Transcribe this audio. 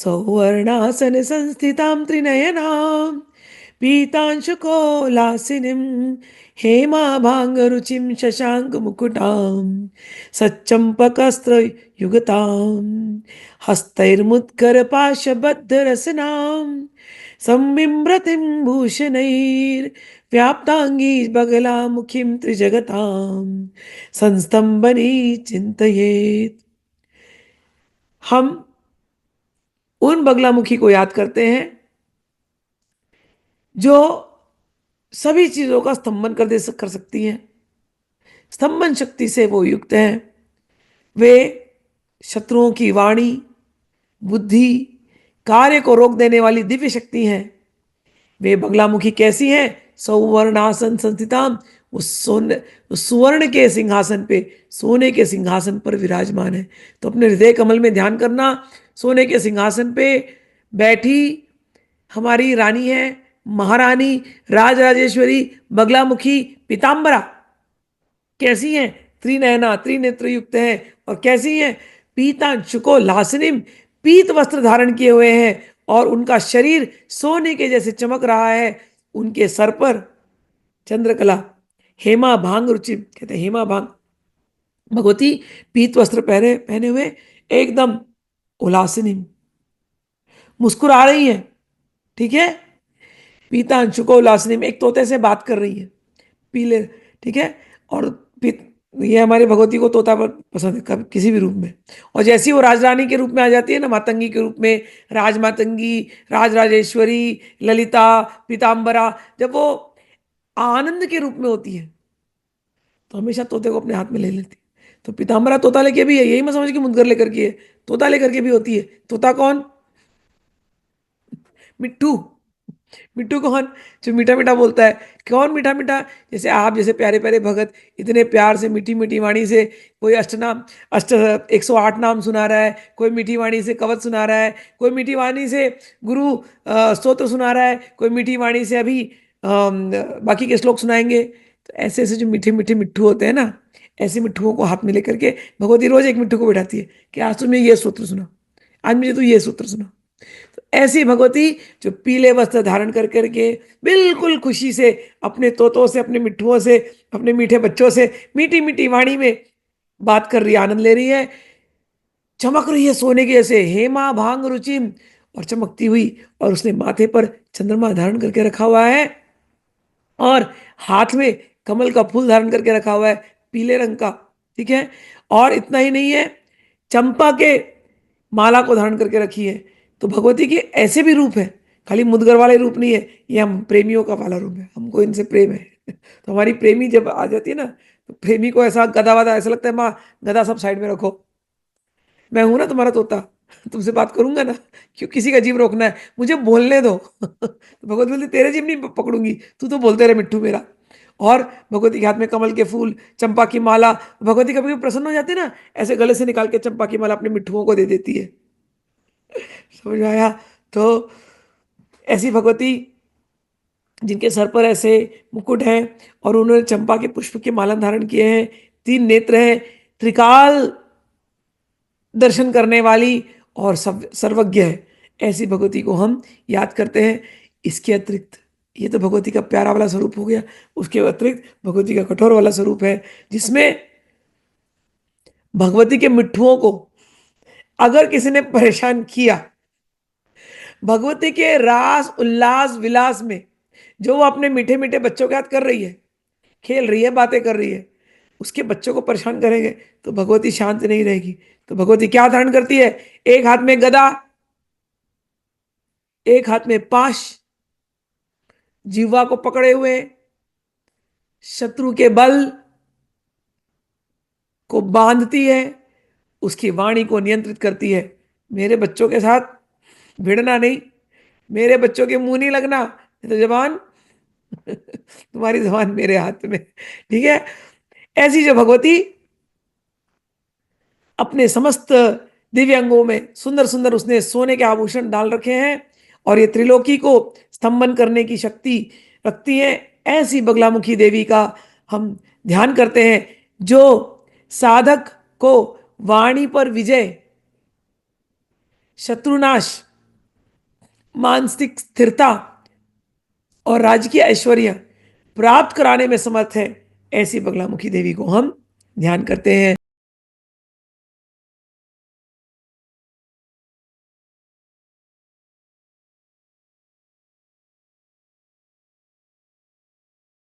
सौवर्णासन संस्थितां त्रिनयनां पीतांशुकोलासिनीं हेमाभाङ्गरुचिं शशाङ्कमुकुटां सच्चम्पकस्त्रयुगतां हस्तैर्मुद्गरपाशबद्धरसनां संबिम्रतिं भूषणैर्व्याप्ताङ्गी बगलामुखीं त्रिजगतां संस्तम्भनी चिन्तयेत्। हम उन बगलामुखी को याद करते हैं जो सभी चीजों का स्तंभन कर सकती हैं। स्तंभन शक्ति से वो युक्त हैं। वे शत्रुओं की वाणी, बुद्धि, कार्य को रोक देने वाली दिव्य शक्ति हैं। वे बगलामुखी कैसी हैं? सौवर्णासन संस्थिताम, उस सुवर्ण के सिंहासन पे, सोने के सिंहासन पर विराजमान है। तो अपने हृदय कमल में ध्यान करना, सोने के सिंहासन पे बैठी हमारी रानी है, महारानी, राजराजेश्वरी, बगलामुखी, पीताम्बरा। कैसी हैं? त्रिनयना, त्रिनेत्र युक्त हैं। और कैसी हैं? पीतांशुको लासनिम, पीत वस्त्र धारण किए हुए हैं और उनका शरीर सोने के जैसे चमक रहा है। उनके सर पर चंद्रकला, हेमा भांग रुचि, कहते हैं हेमा भांग, भगवती पीत वस्त्र पहने पहने हुए एकदम उलासिनी मुस्कुरा रही हैं। ठीक है, पीतांशुको उलासिनी में एक तोते से बात कर रही है, पीले। ठीक है, और ये हमारी भगवती को तोता पसंद है, कभी किसी भी रूप में। और जैसी वो राजरानी के रूप में आ जाती है ना, मातंगी के रूप में, राजमातंगी, राजराजेश्वरी, ललिता, पीताम्बरा, जब वो आनंद के रूप में होती है तो हमेशा तोते को अपने हाथ में ले लेती है। तो पीताम्बरा तोता लेके भी है, यही मैं समझ के मुदगर लेकर के है, तोता लेकर के भी होती है। तोता कौन? मिट्टू। मिट्टू कौन? जो मीठा मीठा बोलता है। कौन मीठा मीठा? जैसे आप जैसे प्यारे प्यारे भगत इतने प्यार से मीठी मीठी वाणी से कोई अष्टनाम, अष्ट 108 नाम सुना रहा है, कोई मीठी वाणी से कवच सुना रहा है, कोई मीठी वाणी से गुरु स्तोत्र सुना रहा है, कोई मीठी वाणी से अभी बाकी के श्लोक सुनाएंगे। तो ऐसे ऐसे जो मीठे मीठे मिट्ठू होते हैं ना, ऐसे मिट्ठुओं को हाथ में लेकर के भगवती रोज एक मिट्ठू को बैठाती है कि आज तुमने ये सूत्र सुना, आज मुझे तो ये सूत्र सुना। तो ऐसी भगवती जो पीले वस्त्र धारण कर करके बिल्कुल खुशी से अपने तोतों से, अपने मिट्ठुओं से, अपने मीठे बच्चों से मीठी मीठी वाणी में बात कर रही है, आनंद ले रही है, चमक रही है सोने के जैसे, हेमा भांग रुचिम, और चमकती हुई। और उसने माथे पर चंद्रमा धारण करके रखा हुआ है और हाथ में कमल का फूल धारण करके रखा हुआ है, पीले रंग का। ठीक है, और इतना ही नहीं है, चंपा के माला को धारण करके रखी है। तो भगवती के ऐसे भी रूप है, खाली मुदगर वाले रूप नहीं है, ये हम प्रेमियों का वाला रूप है, हमको इनसे प्रेम है। तो हमारी प्रेमी जब आ जाती है ना, तो प्रेमी को ऐसा गदा वदा ऐसा लगता है, माँ गदा सब साइड में रखो, मैं हूं ना तुम्हारा तोता, तुमसे बात करूंगा ना, क्यों किसी का जीव रोकना है, मुझे बोलने दो। तो भगवती बोलती तेरे जीव नहीं पकड़ूंगी, तू तो बोलते रहे मिट्टू मेरा। और भगवती के हाथ में कमल के फूल, चंपा की माला। भगवती कभी कभी प्रसन्न हो जाती है ना, ऐसे गले से निकाल के चंपा की माला अपने मिट्ठुओं को दे देती है। समझ में आया? तो ऐसी भगवती जिनके सर पर ऐसे मुकुट हैं और उन्होंने चंपा के पुष्प के माला धारण किए हैं, 3 नेत्र हैं, त्रिकाल दर्शन करने वाली और सब सर्वज्ञ है, ऐसी भगवती को हम याद करते हैं। इसके अतिरिक्त ये तो भगवती का प्यारा वाला स्वरूप हो गया, उसके अतिरिक्त भगवती का कठोर वाला स्वरूप है, जिसमें भगवती के मिट्ठुओं को अगर किसी ने परेशान किया, भगवती के रास उल्लास विलास में जो वो अपने मीठे मीठे बच्चों के साथ कर रही है, खेल रही है, बातें कर रही है, उसके बच्चों को परेशान करेंगे तो भगवती शांत नहीं रहेगी। तो भगवती क्या धारण करती है? एक हाथ में गदा, एक हाथ में पाश, जीवा को पकड़े हुए, शत्रु के बल को बांधती है, उसकी वाणी को नियंत्रित करती है। मेरे बच्चों के साथ भिड़ना नहीं, मेरे बच्चों के मुंह नहीं लगना, नहीं तो जबान तुम्हारी जबान मेरे हाथ में। ठीक है, ऐसी जो भगवती अपने समस्त दिव्य अंगों में सुंदर सुंदर उसने सोने के आभूषण डाल रखे हैं और ये त्रिलोकी को स्तंभन करने की शक्ति रखती है, ऐसी बगलामुखी देवी का हम ध्यान करते हैं, जो साधक को वाणी पर विजय, शत्रुनाश मानसिक स्थिरता और राजकीय ऐश्वर्य प्राप्त कराने में समर्थ है, ऐसी बगलामुखी देवी को हम ध्यान करते हैं।